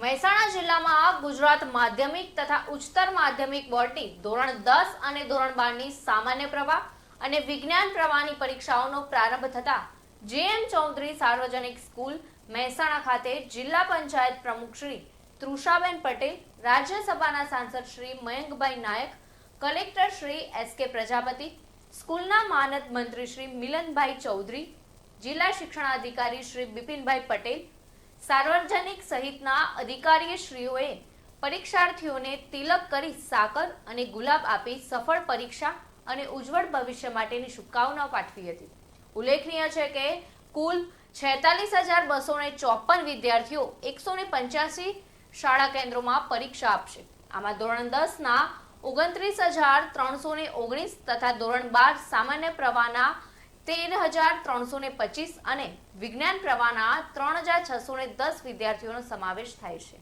મહેસાણા જિલ્લામાં ગુજરાત માધ્યમિક તથા ઉચ્ચતર માધ્યમિક બોર્ડની ધોરણ 10 અને ધોરણ 12ની સામાન્ય પ્રવાહ અને વિજ્ઞાન પ્રવાહની પરીક્ષાઓનો પ્રારંભ થતા જેએમ ચૌધરી સાર્વજનિક સ્કૂલ મહેસાણા ખાતે જિલ્લા પંચાયત પ્રમુખ શ્રી તૃષાબેન પટેલ, રાજ્યસભાના સાંસદ શ્રી મયંકભાઈ નાયક, કલેક્ટર શ્રી એસકે પ્રજાપતિ, સ્કૂલના માનદ મંત્રી શ્રી મિલનભાઈ ચૌધરી, જિલ્લા શિક્ષણાધિકારી શ્રી બિપિનભાઈ પટેલ, સાર્વજનિક સહિતના અધિકારીશ્રીઓએ પરીક્ષાર્થીઓને તિલક કરી સાકર અને ગુલાબ આપી સફળ પરીક્ષા અને ઉજ્જવળ ભવિષ્ય માટેની શુભકામનાઓ પાઠવી હતી. ઉલ્લેખનીય છે કે કુલ 46,254 વિદ્યાર્થીઓ 185 શાળા કેન્દ્રોમાં પરીક્ષા આપશે. આમાં ધોરણ 10ના 29,319 તથા ધોરણ 12 સામાન્ય પ્રવાહના 13,325 અને વિજ્ઞાન પ્રવાહના 3,610 વિદ્યાર્થીઓનો સમાવેશ થાય છે.